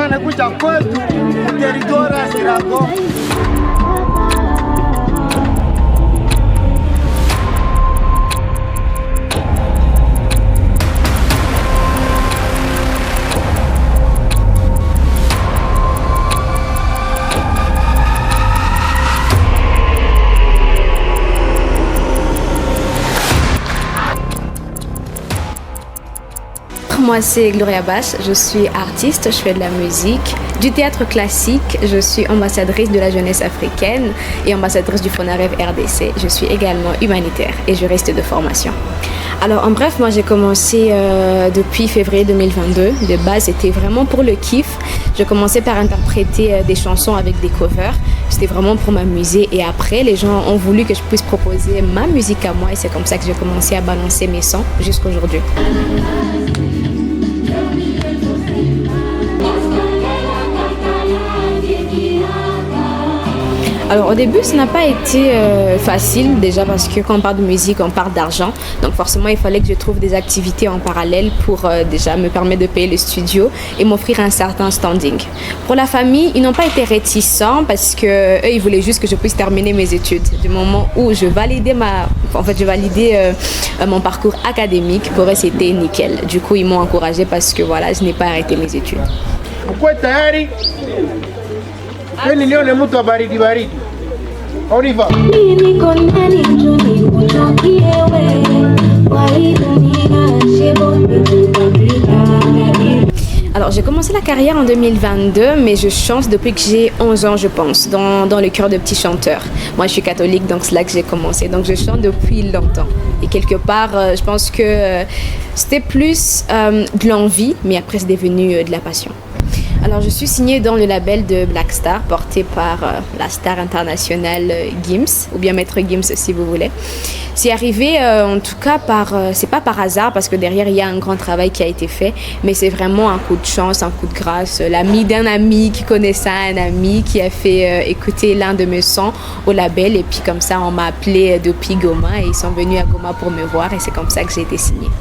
anakuja kwetu territoire ya Sirago. Moi, c'est Gloria Bache, je suis artiste, je fais de la musique, du théâtre classique, je suis ambassadrice de la jeunesse africaine et ambassadrice du FONAREV RDC. Je suis également humanitaire et juriste de formation. Alors en bref, moi j'ai commencé depuis février 2022. De base, c'était vraiment pour le kiff. Je commençais par interpréter des chansons avec des covers. C'était vraiment pour m'amuser et après, les gens ont voulu que je puisse proposer ma musique à moi et c'est comme ça que j'ai commencé à balancer mes sons jusqu'à aujourd'hui. Alors au début, ça n'a pas été facile déjà parce que quand on parle de musique, on parle d'argent. Donc forcément, il fallait que je trouve des activités en parallèle pour déjà me permettre de payer le studio et m'offrir un certain standing. Pour la famille, ils n'ont pas été réticents parce que eux, ils voulaient juste que je puisse terminer mes études. Du moment où je validais mon parcours académique, pour eux, c'était nickel. Du coup, ils m'ont encouragée parce que voilà, je n'ai pas arrêté mes études. Pourquoi tayari? On y va. Alors j'ai commencé la carrière en 2022, mais je chante depuis que j'ai 11 ans, je pense, dans le chœur de petits chanteurs. Moi je suis catholique, donc c'est là que j'ai commencé. Donc je chante depuis longtemps. Et quelque part, je pense que c'était plus de l'envie, mais après c'est devenu de la passion. Alors, je suis signée dans le label de Black Star, porté par la star internationale Gims, ou bien Maître Gims si vous voulez. C'est arrivé, en tout cas, c'est pas par hasard, parce que derrière, il y a un grand travail qui a été fait, mais c'est vraiment un coup de chance, un coup de grâce. L'ami d'un ami qui connaissait un ami qui a fait écouter l'un de mes sons au label, et puis comme ça, on m'a appelé depuis Goma, et ils sont venus à Goma pour me voir, et c'est comme ça que j'ai été signée.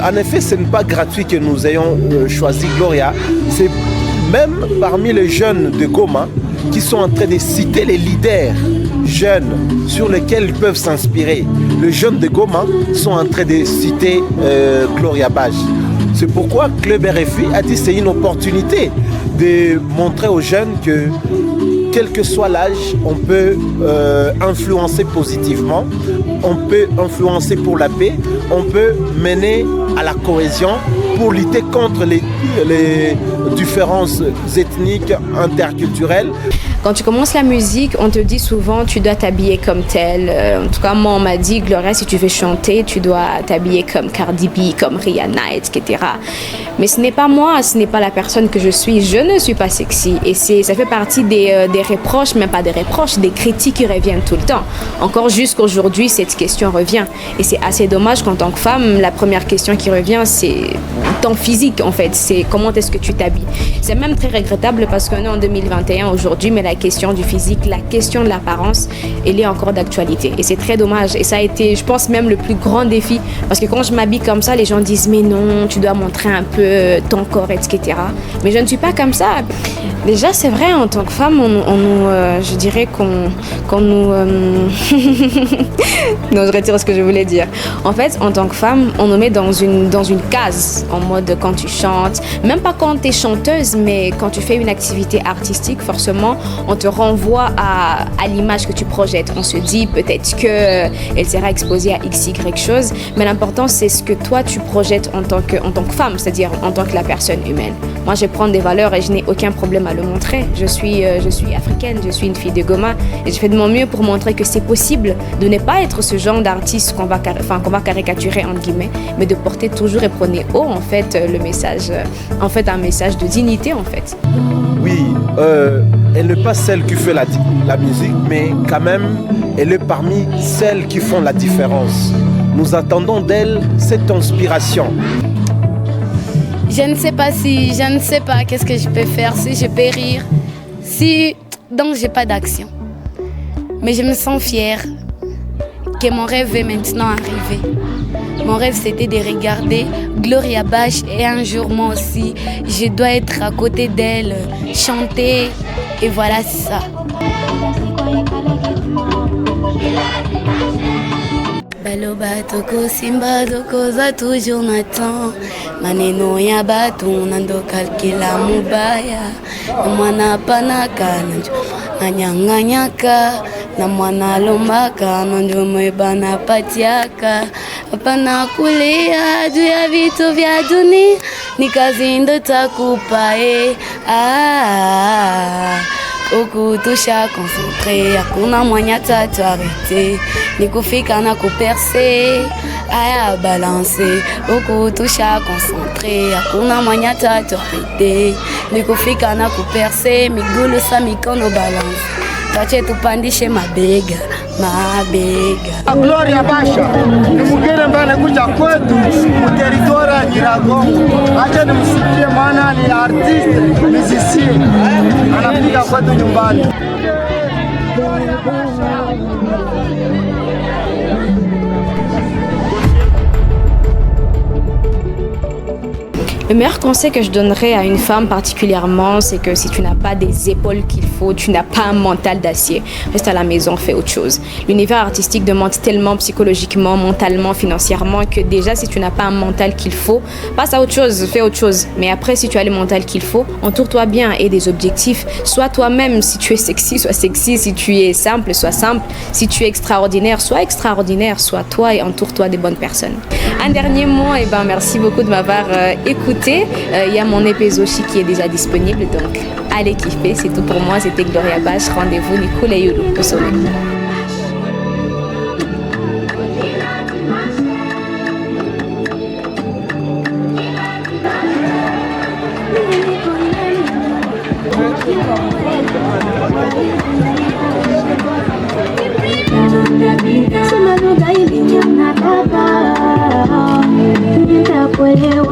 En effet, ce n'est pas gratuit que nous ayons choisi Gloria. C'est même parmi les jeunes de Goma qui sont en train de citer les leaders jeunes sur lesquels ils peuvent s'inspirer. Les jeunes de Goma sont en train de citer Gloria Bache. C'est pourquoi Club RFI a dit que c'est une opportunité de montrer aux jeunes que quel que soit l'âge, on peut influencer positivement, on peut influencer pour la paix, on peut mener à la cohésion pour lutter contre les différences ethniques, interculturelles. Quand tu commences la musique, on te dit souvent tu dois t'habiller comme tel. En tout cas, moi, on m'a dit, Gloria, si tu veux chanter, tu dois t'habiller comme Cardi B, comme Rihanna, etc. Mais ce n'est pas moi, ce n'est pas la personne que je suis. Je ne suis pas sexy. Et ça fait partie des reproches, même pas des reproches, des critiques qui reviennent tout le temps. Encore jusqu'aujourd'hui, cette question revient. Et c'est assez dommage qu'en tant que femme, la première question qui revient, c'est ton physique, en fait. C'est comment est-ce que tu t'habilles. C'est même très regrettable parce qu'on est en 2021 aujourd'hui, mais la question du physique, la question de l'apparence, elle est encore d'actualité. Et c'est très dommage. Et ça a été, je pense, même le plus grand défi. Parce que quand je m'habille comme ça, les gens disent, mais non, tu dois montrer un peu ton corps, etc. Mais je ne suis pas comme ça. Déjà, c'est vrai, en tant que femme, je dirais qu'on nous... non, je retire ce que je voulais dire. En fait, en tant que femme, on nous met dans une case, en mode quand tu chantes, même pas quand tu es chanteuse, mais quand tu fais une activité artistique, forcément, on te renvoie à l'image que tu projettes. On se dit peut-être qu'elle sera exposée à X, Y chose, mais l'important, c'est ce que toi, tu projettes en tant que femme, c'est-à-dire en tant que la personne humaine. Moi, je prends des valeurs et je n'ai aucun problème à le montrer. Je suis africaine, je suis une fille de Goma et je fais de mon mieux pour montrer que c'est possible de ne pas être ce genre d'artiste qu'on va caricaturer, entre guillemets, mais de porter toujours et prôner haut, en fait, le message, en fait, un message de dignité, en fait. Oui, elle n'est pas celle qui fait la musique, mais quand même, elle est parmi celles qui font la différence. Nous attendons d'elle cette inspiration. Je ne sais pas qu'est-ce que je peux faire, si je peux rire, donc j'ai pas d'action. Mais je me sens fière que mon rêve est maintenant arrivé. Mon rêve c'était de regarder Gloria Bach et un jour moi aussi, je dois être à côté d'elle, chanter et voilà c'est ça. Baloba toko simba toko za toujours Nathan maneno ya batu nando kalkila mubaya na mwana panaka na nyanganyaka na mwana lombaka na njomeba na patiaka hapana kulia juu ya vitu vya dunia ni kazi ndo takupa huku tusha concentre hakuna mwanya tatu arete ni kufika na kuperse aya balance huku tusha concentre hakuna mwanya tatu arete ni kufika na kuperse migulu sa mikono balance tache tupandishe mabega. Gloria Basha ni mgeni ambaye anakuja kwetu territoire ya Nyiragongo. Acha nimsikie, maana ni artiste musicien, anapiga kwetu nyumbani. Le meilleur conseil que je donnerais à une femme particulièrement, c'est que si tu n'as pas des épaules qu'il faut, tu n'as pas un mental d'acier, reste à la maison, fais autre chose. L'univers artistique demande tellement psychologiquement, mentalement, financièrement que déjà si tu n'as pas un mental qu'il faut, passe à autre chose, fais autre chose. Mais après, si tu as le mental qu'il faut, entoure-toi bien et des objectifs. Sois toi-même, si tu es sexy, sois sexy, si tu es simple, sois simple, si tu es extraordinaire, sois toi et entoure-toi des bonnes personnes. Un dernier mot, merci beaucoup de m'avoir écouté. Il y a mon EP Zoshi qui est déjà disponible, donc allez kiffer, c'est tout pour moi, c'était Gloria Bach, rendez-vous Nicole et Yulu au sommet. Kuelewa